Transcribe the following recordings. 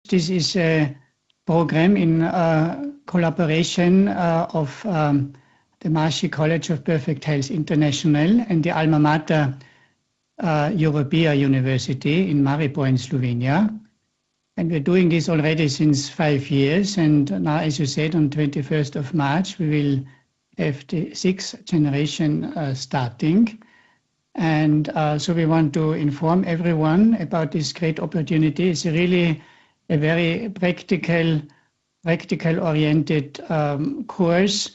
This is a program in collaboration of the Maharishi College of Perfect Health International and the Alma Mater Europeae University in Maribor in Slovenia. And we're doing this already since 5 years. And now, as you said, on 21st of March, we will have the 6th generation starting. And so we want to inform everyone about this great opportunity. It's really a very practical-oriented course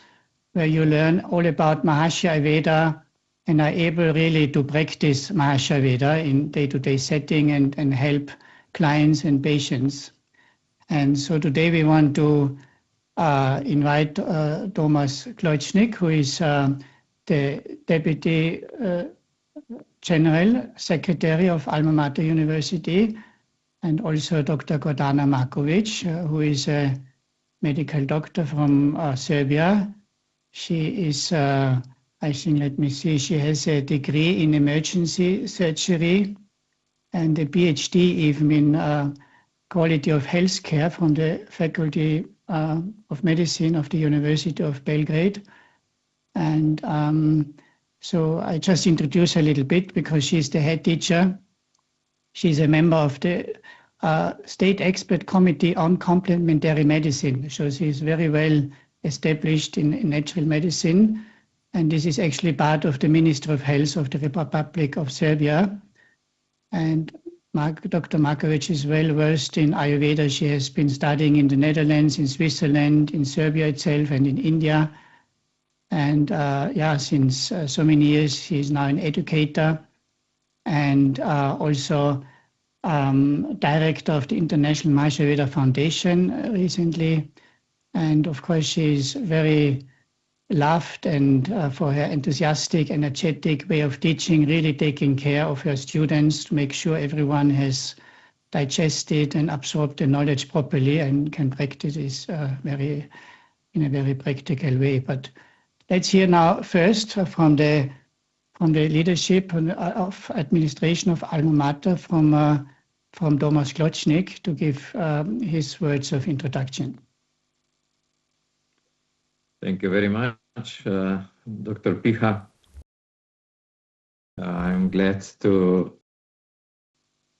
where you learn all about Maharishi Ayurveda and are able really to practice Maharishi Ayurveda in day-to-day setting and help clients and patients. And so today we want to invite Tomaž Klojčnik, who is the Deputy General Secretary of Alma Mater University, and also Dr. Gordana Marković, who is a medical doctor from Serbia. She is, I think, let me see, she has a degree in emergency surgery and a PhD even in quality of healthcare from the Faculty of Medicine of the University of Belgrade. And so I just introduce her a little bit because she's the head teacher. She's a member of the State Expert Committee on Complementary Medicine. So she's very well established in natural medicine. And this is actually part of the Ministry of Health of the Republic of Serbia. And Dr. Marković is well versed in Ayurveda. She has been studying in the Netherlands, in Switzerland, in Serbia itself, and in India. And since so many years, she is now an educator and also director of the International Maharishi Ayurveda Foundation recently. And of course, she is very loved and for her enthusiastic, energetic way of teaching, really taking care of her students to make sure everyone has digested and absorbed the knowledge properly and can practice this in a very practical way. But let's hear now first from the leadership of administration of Alma Mater from Tomaž Klojčnik to give his words of introduction. Thank you very much, Dr. Picha. I'm glad to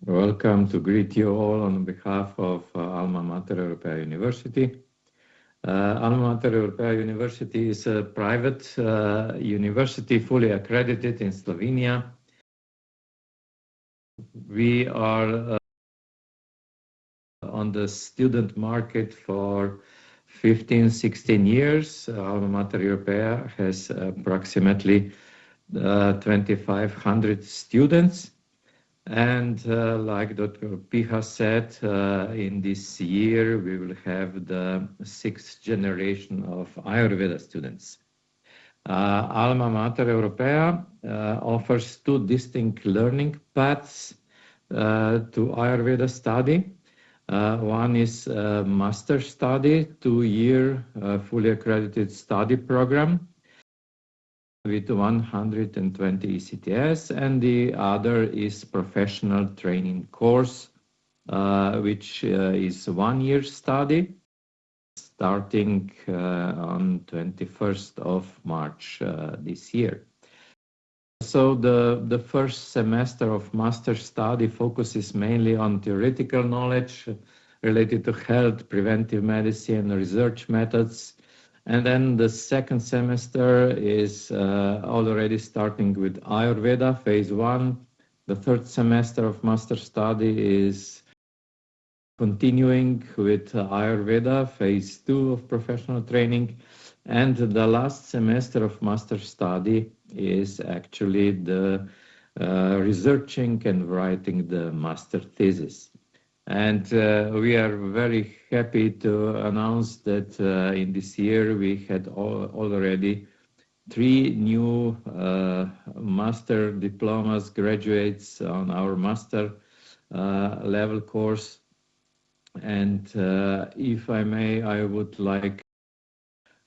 greet you all on behalf of Alma Mater Europeae University. Alma Mater Europeae University is a private university fully accredited in Slovenia. We are on the student market for 15-16 years. Alma Mater Europeae has approximately 2,500 students. And like Dr. Picha said, in this year we will have the 6th generation of Ayurveda students. Alma Mater Europeae offers 2 distinct learning paths to Ayurveda study. One is a master study, 2-year fully accredited study program with 120 ECTS, and the other is professional training course, which is 1-year study, starting on 21st of March this year. So the first semester of master study focuses mainly on theoretical knowledge related to health, preventive medicine, research methods. And then the second semester is already starting with Ayurveda, phase 1. The third semester of master study is continuing with Ayurveda, phase 2 of professional training. And the last semester of master study is actually the researching and writing the master thesis. And we are very happy to announce that in this year we had already 3 new master diplomas graduates on our master level course. And if I may, I would like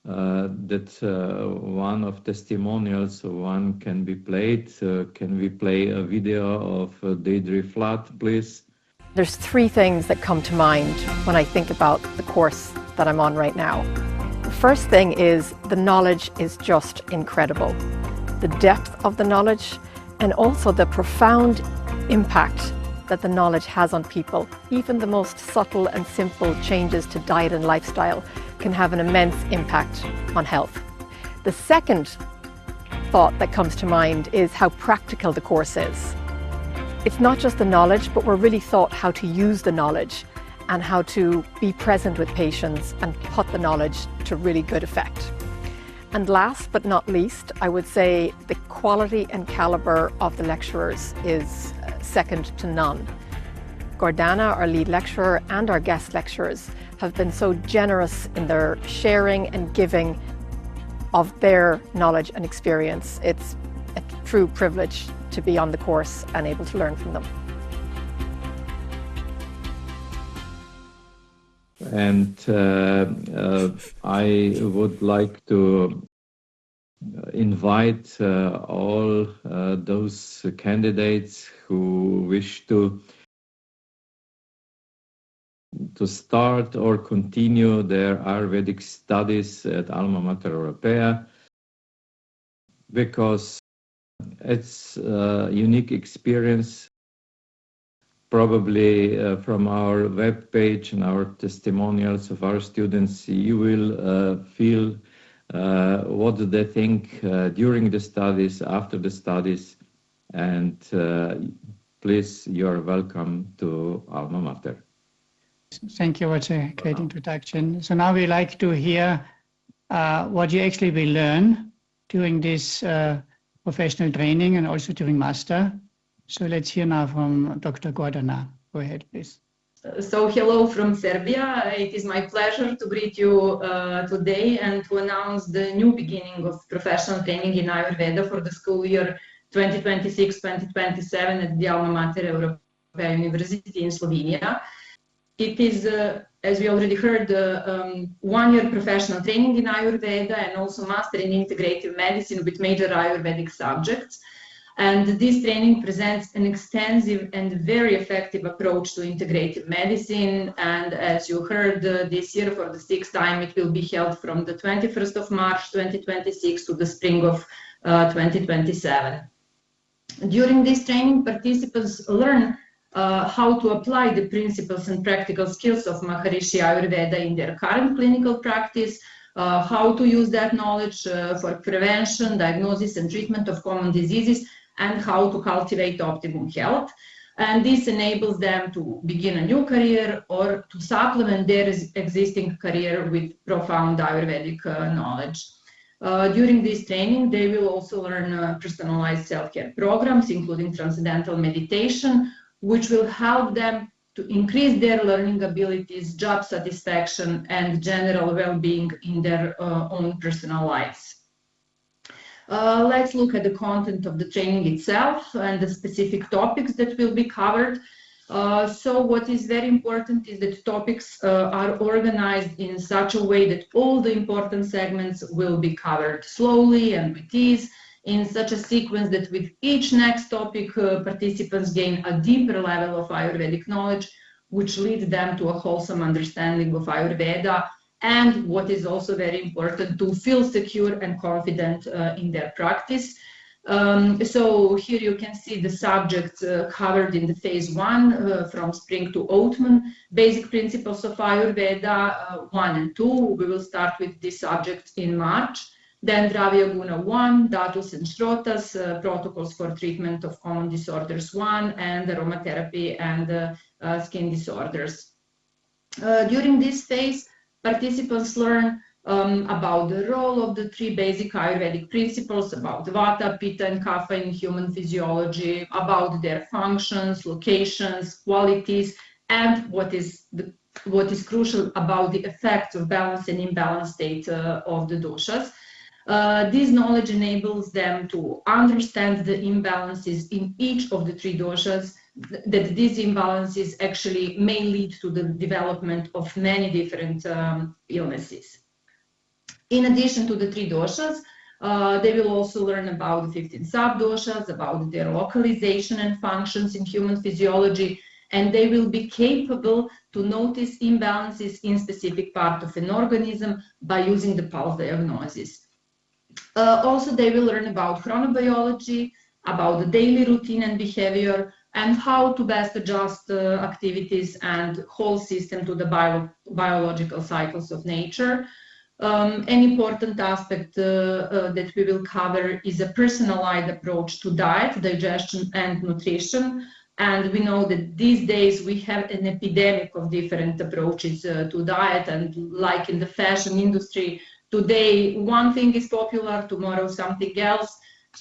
that one of testimonials, one can be played. Can we play a video of Deidre Flatt, please? There's three things that come to mind when I think about the course that I'm on right now. The first thing is the knowledge is just incredible. The depth of the knowledge and also the profound impact that the knowledge has on people. Even the most subtle and simple changes to diet and lifestyle can have an immense impact on health. The second thought that comes to mind is how practical the course is. It's not just the knowledge, but we're really taught how to use the knowledge and how to be present with patients and put the knowledge to really good effect. And last but not least, I would say the quality and caliber of the lecturers is second to none. Gordana, our lead lecturer, and our guest lecturers have been so generous in their sharing and giving of their knowledge and experience. It's a true privilege to be on the course and able to learn from them. And I would like to invite all those candidates who wish to start or continue their Ayurvedic studies at Alma Mater Europaea, because it's a unique experience. Probably from our webpage and our testimonials of our students, you will feel what do they think during the studies, after the studies, and please, you are welcome to Alma Mater. Thank you. What a great introduction. So now we like to hear what you actually will learn during this professional training and also during master. So let's hear now from Dr. Gordana. Go ahead, please. So hello from Serbia. It is my pleasure to greet you today and to announce the new beginning of professional training in Ayurveda for the school year 2026-2027 at the Alma Mater Europeae University in Slovenia. It is, as we already heard, 1-year professional training in Ayurveda and also master in integrative medicine with major Ayurvedic subjects. And this training presents an extensive and very effective approach to integrative medicine. And as you heard, this year for the 6th time, it will be held from the 21st of March 2026 to the spring of 2027. During this training, participants learn how to apply the principles and practical skills of Maharishi Ayurveda in their current clinical practice, how to use that knowledge for prevention, diagnosis, and treatment of common diseases, and how to cultivate optimum health. And this enables them to begin a new career or to supplement their existing career with profound Ayurvedic knowledge. During this training, they will also learn personalized self-care programs, including transcendental meditation, which will help them to increase their learning abilities, job satisfaction, and general well-being in their own personal lives. Let's look at the content of the training itself and the specific topics that will be covered. So what is very important is that topics are organized in such a way that all the important segments will be covered slowly and with ease, in such a sequence that with each next topic, participants gain a deeper level of Ayurvedic knowledge, which leads them to a wholesome understanding of Ayurveda, and what is also very important, to feel secure and confident in their practice. So here you can see the subjects covered in the phase 1 from spring to autumn, basic principles of Ayurveda 1 and 2. We will start with this subject in March. Then Dravya Guna 1, Dhatus and Shrotas, protocols for treatment of common disorders 1, and aromatherapy and skin disorders. During this phase, participants learn about the role of the 3 basic Ayurvedic principles, about Vata, Pitta, and Kapha in human physiology, about their functions, locations, qualities, and what is crucial about the effects of balance and imbalance state of the doshas. This knowledge enables them to understand the imbalances in each of the 3 doshas, that these imbalances actually may lead to the development of many different illnesses. In addition to the 3 doshas, they will also learn about the 15 sub-doshas, about their localization and functions in human physiology, and they will be capable to notice imbalances in specific part of an organism by using the pulse diagnosis. Also, they will learn about chronobiology, about the daily routine and behavior, and how to best adjust activities and whole system to the biological cycles of nature. An important aspect that we will cover is a personalized approach to diet, digestion, and nutrition. And we know that these days we have an epidemic of different approaches to diet, and like in the fashion industry, today one thing is popular, tomorrow something else.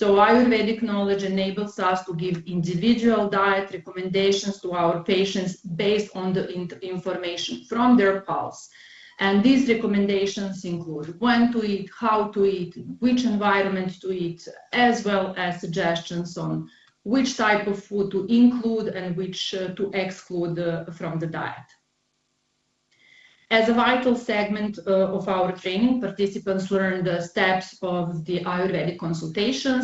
So Ayurvedic knowledge enables us to give individual diet recommendations to our patients based on the information from their pulse. And these recommendations include when to eat, how to eat, which environment to eat, as well as suggestions on which type of food to include and which to exclude from the diet. As a vital segment of our training, participants learn the steps of the Ayurvedic consultation.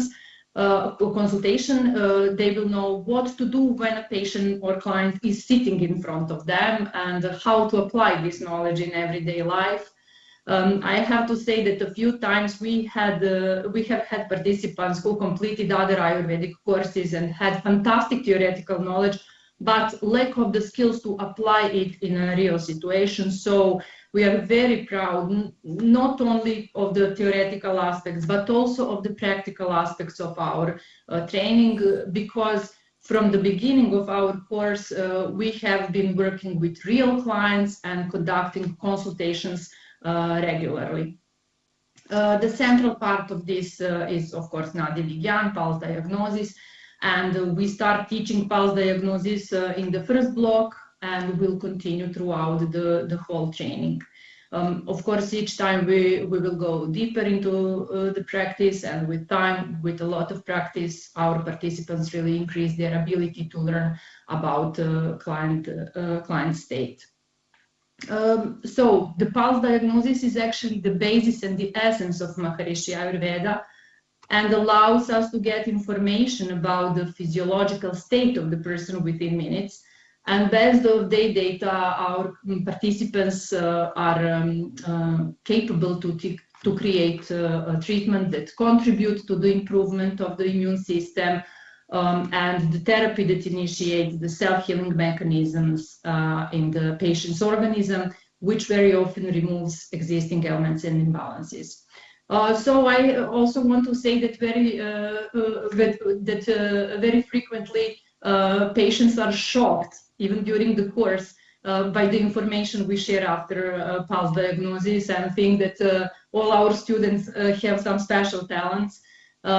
They will know what to do when a patient or client is sitting in front of them and how to apply this knowledge in everyday life. I have to say that a few times we have had participants who completed other Ayurvedic courses and had fantastic theoretical knowledge, but lack of the skills to apply it in a real situation. So we are very proud not only of the theoretical aspects, but also of the practical aspects of our training, because from the beginning of our course, we have been working with real clients and conducting consultations regularly. The central part of this is, of course, Nadi Vigyan, pulse diagnosis. And we start teaching pulse diagnosis in the first block, and will continue throughout the whole training. Of course, each time we will go deeper into the practice, and with time, with a lot of practice, our participants really increase their ability to learn about client state. So the pulse diagnosis is actually the basis and the essence of Maharishi Ayurveda, and allows us to get information about the physiological state of the person within minutes. And based on their data, our participants are capable to create a treatment that contributes to the improvement of the immune system, and the therapy that initiates the self-healing mechanisms in the patient's organism, which very often removes existing ailments and imbalances. So I also want to say that very frequently patients are shocked, even during the course, by the information we share after pulse diagnosis, and think that all our students have some special talents.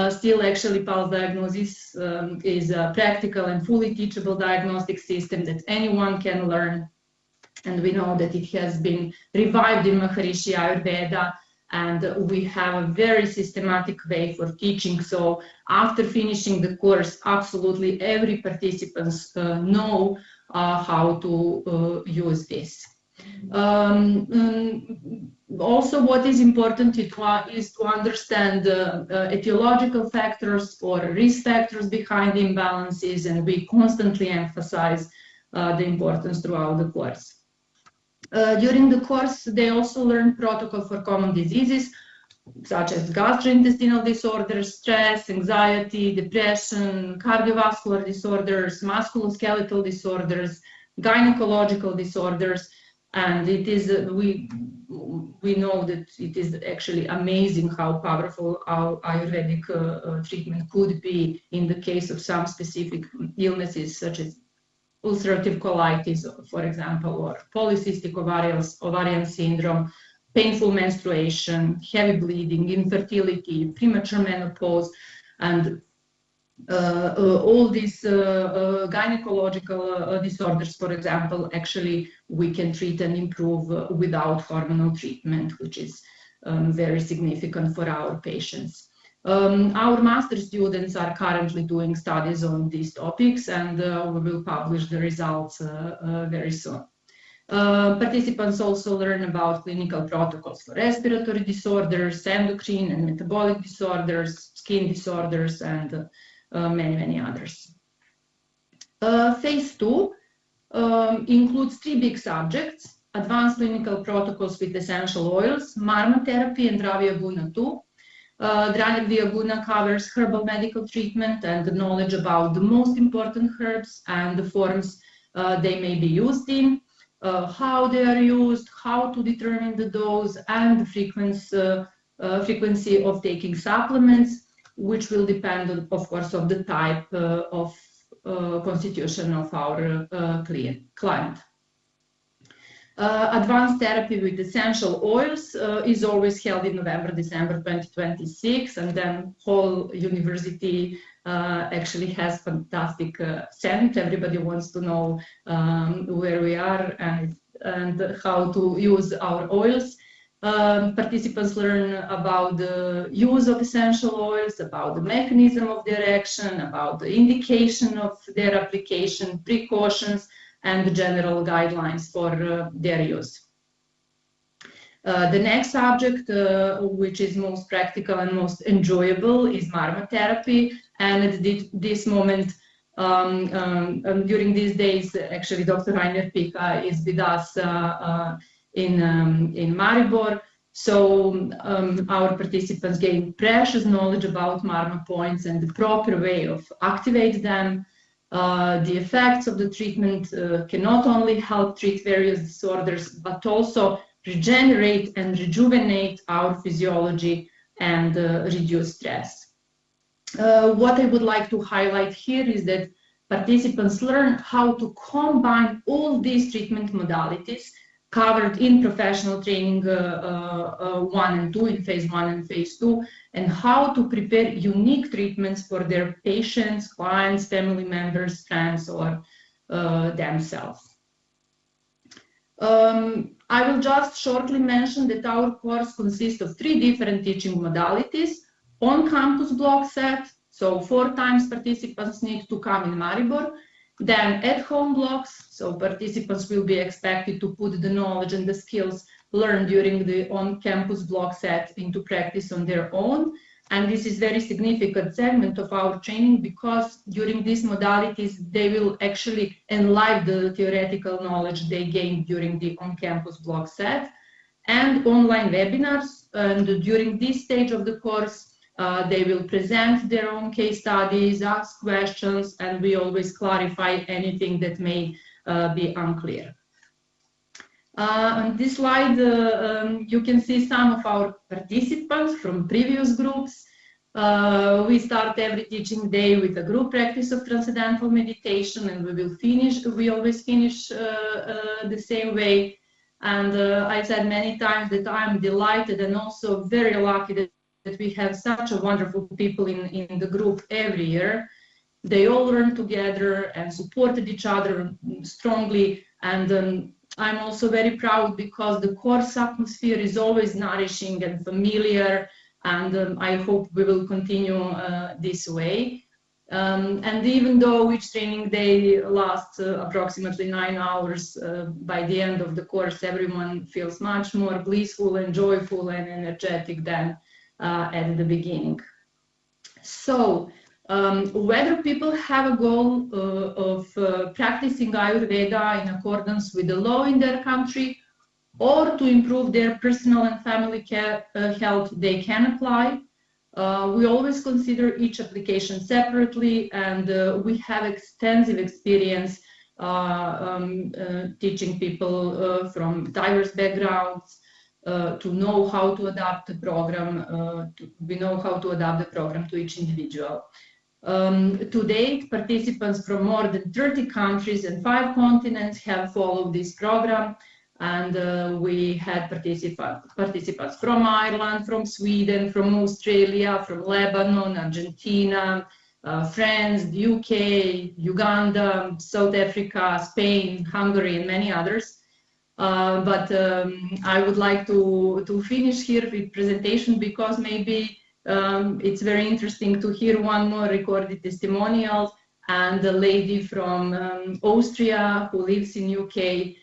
Still, actually, pulse diagnosis is a practical and fully teachable diagnostic system that anyone can learn. And we know that it has been revived in Maharishi Ayurveda, and we have a very systematic way for teaching. So after finishing the course, absolutely every participant know how to use this. Also, what is important is to understand the etiological factors or risk factors behind the imbalances, and we constantly emphasize the importance throughout the course. During the course, they also learn protocol for common diseases, such as gastrointestinal disorders, stress, anxiety, depression, cardiovascular disorders, musculoskeletal disorders, gynecological disorders. And it is, we know that it is actually amazing how powerful our Ayurvedic treatment could be in the case of some specific illnesses, such as ulcerative colitis, for example, or polycystic ovarian syndrome, painful menstruation, heavy bleeding, infertility, premature menopause, and all these gynecological disorders, for example, actually we can treat and improve without hormonal treatment, which is very significant for our patients. Our master students are currently doing studies on these topics, and we will publish the results very soon. Participants also learn about clinical protocols for respiratory disorders, endocrine and metabolic disorders, skin disorders, and many others. Phase 2 includes 3 big subjects: advanced clinical protocols with essential oils, Marma therapy, and Dravya Guna too. Dravya Guna covers herbal medical treatment and the knowledge about the most important herbs and the forms they may be used in, how they are used, how to determine the dose, and the frequency of taking supplements, which will depend, of course, of the type of constitution of our client. Advanced therapy with essential oils is always held in November, December 2026, and then whole university actually has fantastic scent. Everybody wants to know where we are and how to use our oils. Participants learn about the use of essential oils, about the mechanism of their action, about the indication of their application, precautions, and the general guidelines for their use. The next subject, which is most practical and most enjoyable, is Marma therapy. And at this moment, during these days, actually, Dr. Rainer Picha is with us in Maribor. So our participants gain precious knowledge about Marma points and the proper way of activate them. The effects of the treatment can not only help treat various disorders, but also regenerate and rejuvenate our physiology and reduce stress. What I would like to highlight here is that participants learn how to combine all these treatment modalities covered in professional training 1 and 2, in phase 1 and phase 2, and how to prepare unique treatments for their patients, clients, family members, friends, or themselves. I will just shortly mention that our course consists of 3 different teaching modalities: on-campus block set, so 4 times participants need to come in Maribor. Then at-home blocks, so participants will be expected to put the knowledge and the skills learned during the on-campus block set into practice on their own. And this is a very significant segment of our training, because during these modalities, they will actually enliven the theoretical knowledge they gained during the on-campus block set, and online webinars. And during this stage of the course, they will present their own case studies, ask questions, and we always clarify anything that may be unclear. On this slide, you can see some of our participants from previous groups. We start every teaching day with a group practice of transcendental meditation, and we always finish the same way. And I said many times that I'm delighted and also very lucky that we have such a wonderful people in the group every year. They all learn together and supported each other strongly. And I'm also very proud because the course atmosphere is always nourishing and familiar. And I hope we will continue this way. And even though each training day lasts approximately 9 hours, by the end of the course, everyone feels much more blissful and joyful and energetic than at the beginning. So whether people have a goal of practicing Ayurveda in accordance with the law in their country, or to improve their personal and family health, they can apply. We always consider each application separately, and we have extensive experience teaching people from diverse backgrounds to know how to adapt the program. We know how to adapt the program to each individual. To date, participants from more than 30 countries and 5 continents have followed this program. And we had participants from Ireland, from Sweden, from Australia, from Lebanon, Argentina, France, the UK, Uganda, South Africa, Spain, Hungary, and many others. But I would like to finish here with presentation, because maybe it's very interesting to hear one more recorded testimonial, and a lady from Austria who lives in UK,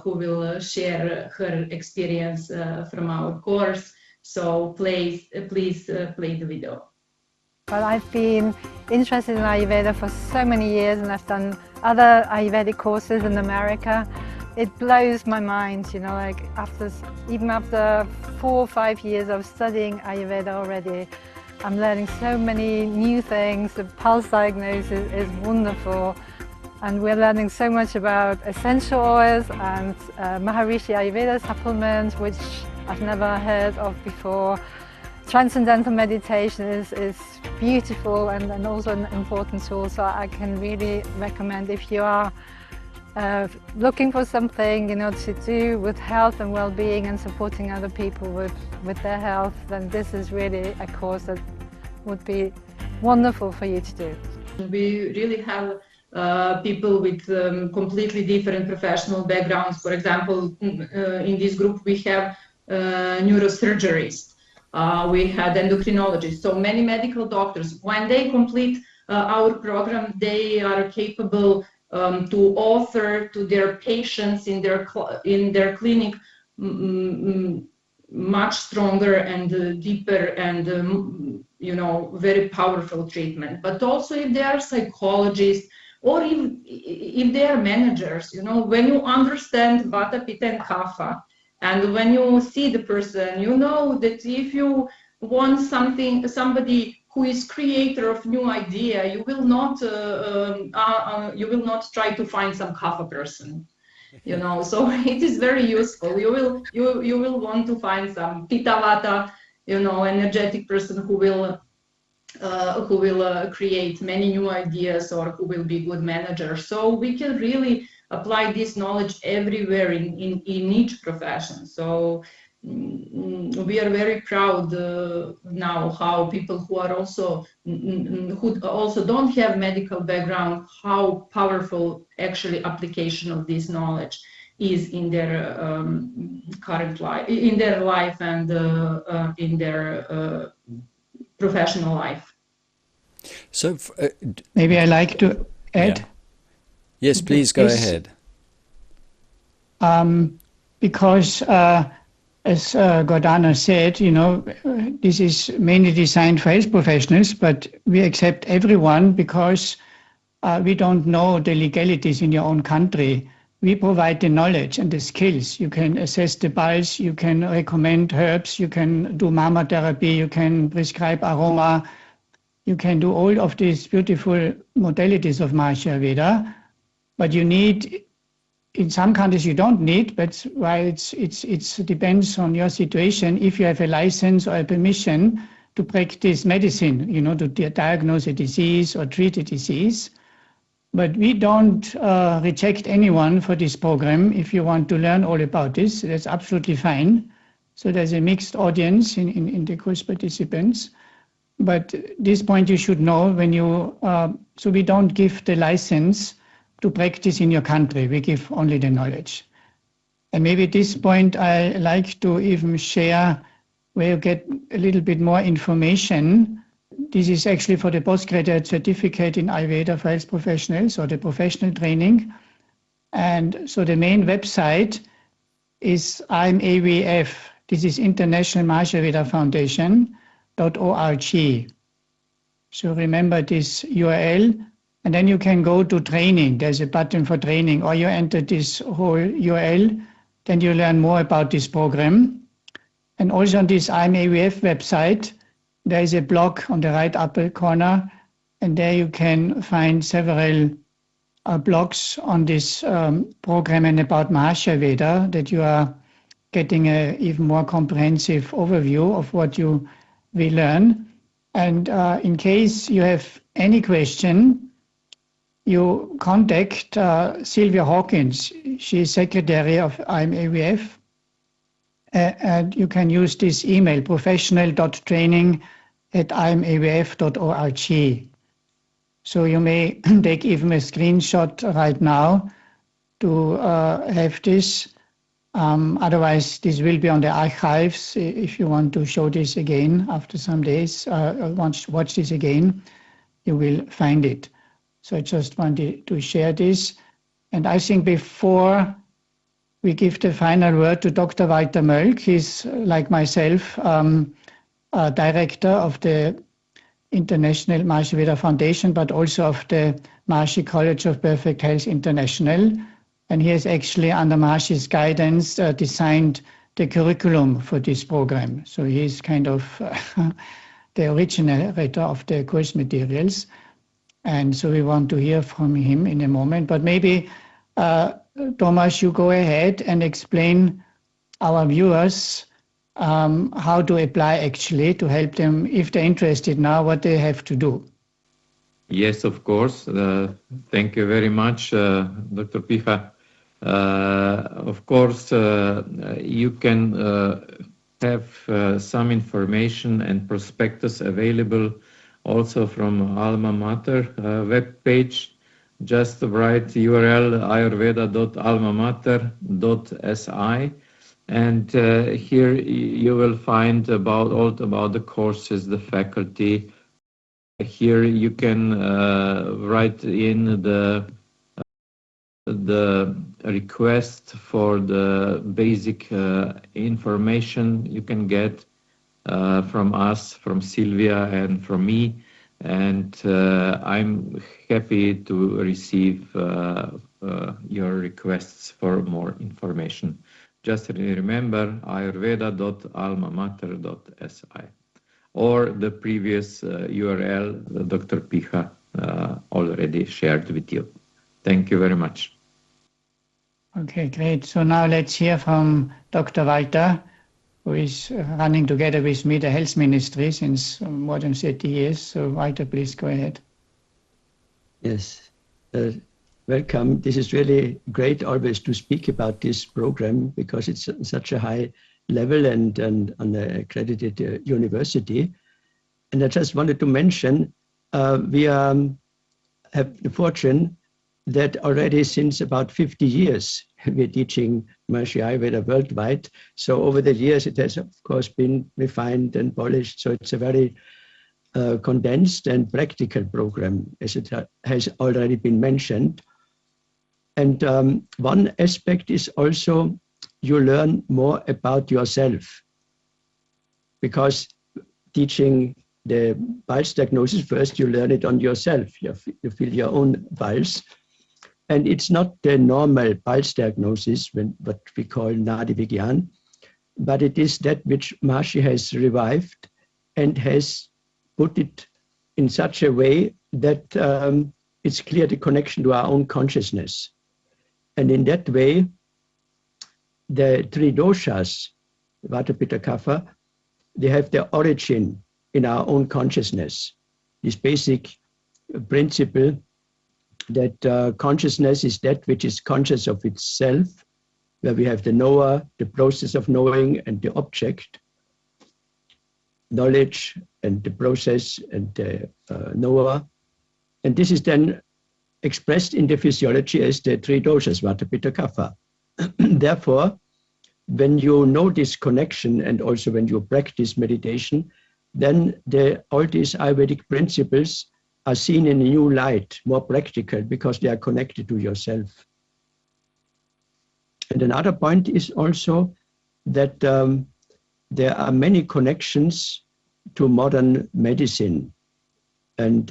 who will share her experience from our course. So please play the video. But I've been interested in Ayurveda for so many years, and I've done other Ayurvedic courses in America. It blows my mind, you know, like even after 4 or 5 years of studying Ayurveda already, I'm learning so many new things. The pulse diagnosis is wonderful, and we're learning so much about essential oils and Maharishi Ayurveda supplements, which I've never heard of before. Transcendental meditation is beautiful and also an important tool, so I can really recommend, if you are looking for something, you know, to do with health and well-being and supporting other people with their health, then this is really a course that would be wonderful for you to do. We really have people with completely different professional backgrounds. For example, in this group we have neurosurgeries. We had endocrinologists, so many medical doctors. When they complete our program, they are capable to offer to their patients in their clinic much stronger and deeper and you know, very powerful treatment. But also if they are psychologists or if they are managers, you know, when you understand Vata, Pitta and Kapha, and when you see the person, you know that if you want somebody who is creator of new idea, you will not try to find some Kapha person, you know. So it is very useful. You will want to find some Pitta Vata, you know, energetic person who will create many new ideas or who will be good manager. So we can really apply this knowledge everywhere in each profession. So we are very proud now how people who also don't have medical background, how powerful actually application of this knowledge is in their current life, in their life and in their professional life. So maybe I like to add. Yeah. Yes, please go ahead. Because as Gordana said, you know, this is mainly designed for health professionals, but we accept everyone because we don't know the legalities in your own country. We provide the knowledge and the skills. You can assess the pulse, you can recommend herbs, you can do mama therapy, you can prescribe aroma, you can do all of these beautiful modalities of Maharishi Ayurveda, but you need, in some countries you don't need, but why it depends on your situation. If you have a license or a permission to practice medicine, you know, to diagnose a disease or treat a disease. But we don't reject anyone for this program. If you want to learn all about this, that's absolutely fine. So there's a mixed audience in the course participants. But this point you should know when you, so we don't give the license to practice in your country. We give only the knowledge. And maybe at this point I like to even share where you get a little bit more information. This is actually for the postgraduate certificate in Ayurveda for health professionals, or the professional training. And so the main website is IMAVF. This is International Maharishi Ayurveda Foundation.org. So remember this URL, and then you can go to training. There's a button for training, or you enter this whole URL, then you learn more about this program. And also on this IMAVF website, there is a blog on the right upper corner, and there you can find several blogs on this program and about Maharishi Ayurveda, that you are getting an even more comprehensive overview of what you will learn. And in case you have any question, you contact Sylvia Hawkins. She is secretary of IMAVF. And you can use this email, professional.training@imavf.org. So you may take even a screenshot right now to have this. Otherwise, this will be on the archives if you want to show this again after some days. Watch this again, you will find it. So I just wanted to share this. And I think before we give the final word to Dr. Walter Mölk, he's like myself, director of the International Maharishi Ayurveda Foundation, but also of the Maharishi College of Perfect Health International. And he has actually, under Maharishi's guidance, designed the curriculum for this program. So he's kind of the originator of the course materials. And so we want to hear from him in a moment. But maybe, Tomaž, you go ahead and explain our viewers how to apply actually to help them, if they're interested now, what they have to do. Yes, of course. Thank you very much, Dr. Picha. Of course, you can have some information and prospectus available also from Alma Mater webpage. Just write URL ayurveda.almamater.si, and here you will find all about the courses, the faculty. Here you can write in the request for the basic information you can get from us, from Sylvia and from me, and I'm happy to receive your requests for more information. Just remember ayurveda.almamater.si or the previous URL Dr. Picha already shared with you. Thank you very much. Okay, great. So now let's hear from Dr. Walter, who is running together with me the health ministry since more than 30 years. So Walter, please go ahead. Yes, welcome. This is really great always to speak about this program because it's such a high level and on an accredited university. And I just wanted to mention, we have the fortune that already since about 50 years, we're teaching Maharishi Ayurveda worldwide. So over the years, it has, of course, been refined and polished. So it's a very condensed and practical program, as it has already been mentioned. And one aspect is also you learn more about yourself, because teaching the pulse diagnosis, first you learn it on yourself. You feel your own pulse. And it's not the normal pulse diagnosis, what we call Nadi Vigyan, but it is that which Maharishi has revived and has put it in such a way that it's clear the connection to our own consciousness. And in that way, the three doshas, Vata, Pitta, Kapha, they have their origin in our own consciousness. This basic principle that consciousness is that which is conscious of itself, where we have the knower, the process of knowing, and the object, knowledge and the process and the knower. And this is then expressed in the physiology as the three doshas, Vata, Pitta, Kapha. Therefore, when you know this connection and also when you practice meditation, then all these Ayurvedic principles are seen in a new light, more practical, because they are connected to yourself. And another point is also that there are many connections to modern medicine. And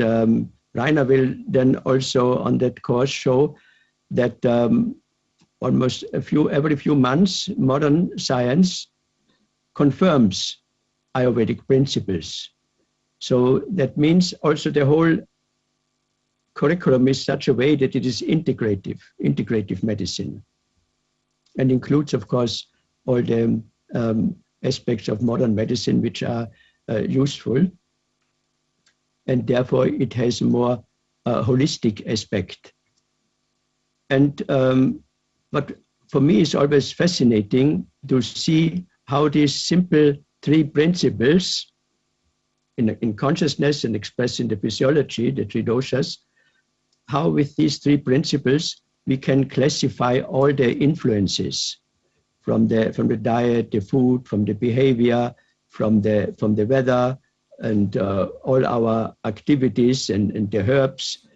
Rainer will then also on that course show that almost every few months, modern science confirms Ayurvedic principles. So that means also the whole curriculum is such a way that it is integrative medicine, and includes, of course, all the aspects of modern medicine which are useful, and therefore it has a more holistic aspect. And but for me, it's always fascinating to see how these simple three principles in consciousness and expressed in the physiology, the three doshas, how with these three principles we can classify all the influences from the diet, the food, from the behavior, from the weather, and all our activities and the herbs.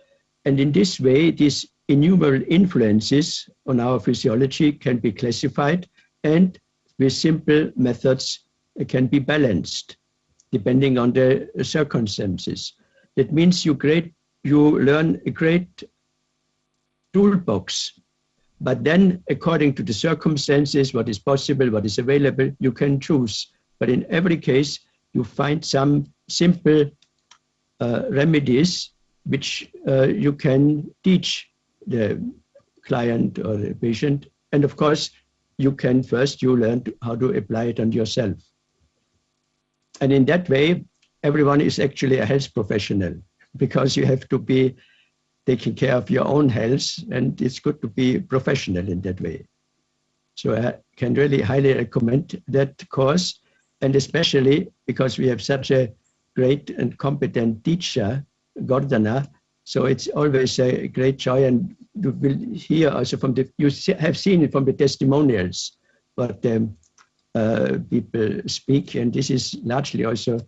And in this way, these innumerable influences on our physiology can be classified, and with simple methods can be balanced. depending on the circumstances. That means you learn a great toolbox, but then according to the circumstances, what is possible, what is available, you can choose. But in every case, you find some simple remedies which you can teach the client or the patient. And of course, you learn how to apply it on yourself. And in that way, everyone is actually a health professional, because you have to be taking care of your own health, and it's good to be professional in that way. So I can really highly recommend that course, and especially because we have such a great and competent teacher, Gordana. So it's always a great joy, and you will hear also you have seen it from the testimonials, what people speak, and this is largely also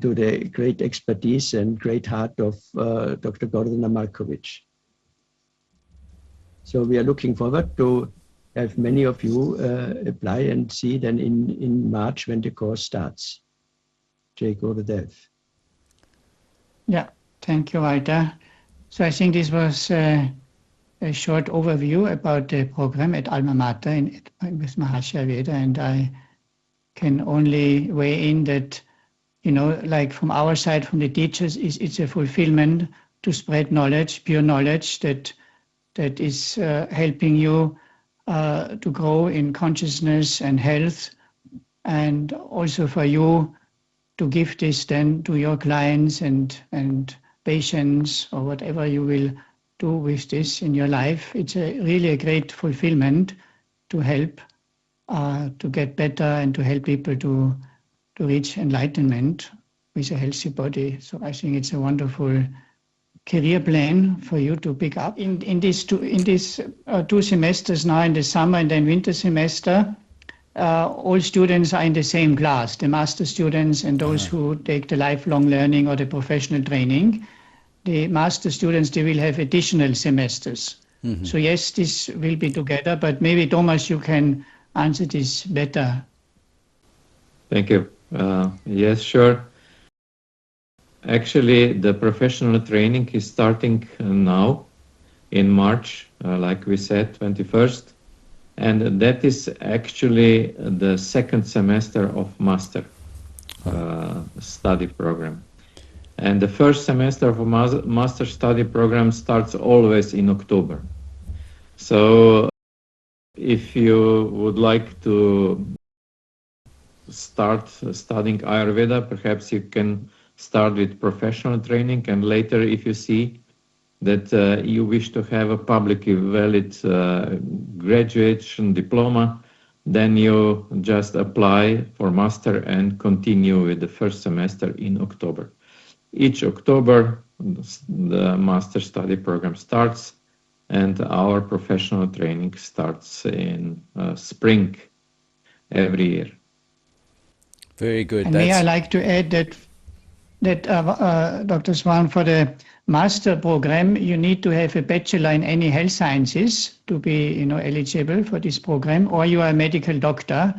to the great expertise and great heart of Dr. Gordana Marković. So we are looking forward to have many of you apply and see then in March when the course starts. Jay Gurudev. Yeah, thank you, Walter. So I think this was a short overview about the program at Alma Mater with Maharishi Ayurveda, and I can only weigh in that, like from our side, from the teachers, it's a fulfillment to spread knowledge, pure knowledge that is helping you to grow in consciousness and health, and also for you to give this then to your clients and patients, or whatever you will do with this in your life. It's really a great fulfillment to help to get better and to help people to reach enlightenment with a healthy body. So I think it's a wonderful career plan for you to pick up. In these two semesters now, in the summer and then winter semester, all students are in the same class, the master students and those who take the lifelong learning or the professional training. The master students, they will have additional semesters. Mm-hmm. So yes, this will be together, but maybe Tomaž, you can answer this better. Thank you. Yes, sure. Actually, the professional training is starting now in March, like we said, 21st. And that is actually the second semester of master study program. And the first semester of a master study program starts always in October. So if you would like to start studying Ayurveda, perhaps you can start with professional training, and later if you see that you wish to have a publicly valid graduation diploma, then you just apply for master and continue with the first semester in October. Each October, the master study program starts, and our professional training starts in spring every year. Very good. And may I like to add that Dr. Swan, for the master program, you need to have a bachelor in any health sciences to be, eligible for this program, or you are a medical doctor.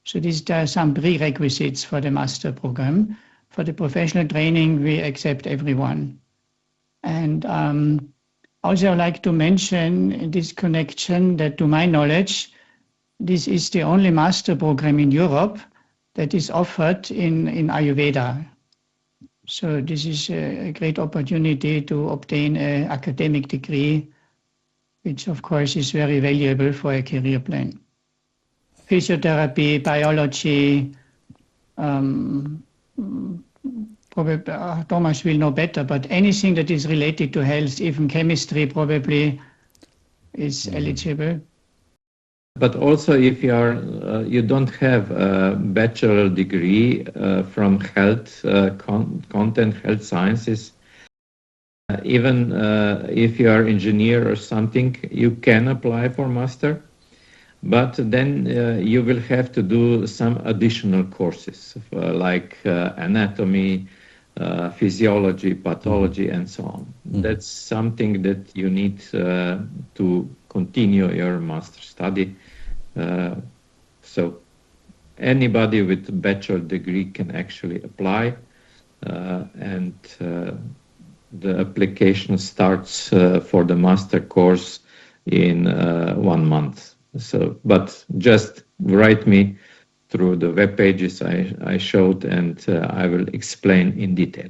So there are some prerequisites for the master program. For the professional training, we accept everyone. And also I'd like to mention in this connection that, to my knowledge, this is the only master program in Europe that is offered in Ayurveda. So this is a great opportunity to obtain an academic degree, which of course is very valuable for a career plan. Physiotherapy, biology, probably Tomaž will know better, but anything that is related to health, even chemistry probably is eligible. But also, if you don't have a bachelor degree from health content, health sciences, even if you are engineer or something, you can apply for master. But then you will have to do some additional courses like anatomy, physiology, pathology, and so on. Mm-hmm. That's something that you need to continue your master study. So anybody with a bachelor degree can actually apply, and the application starts for the master course in 1 month. So, but just write me through the web pages I showed, and I will explain in detail.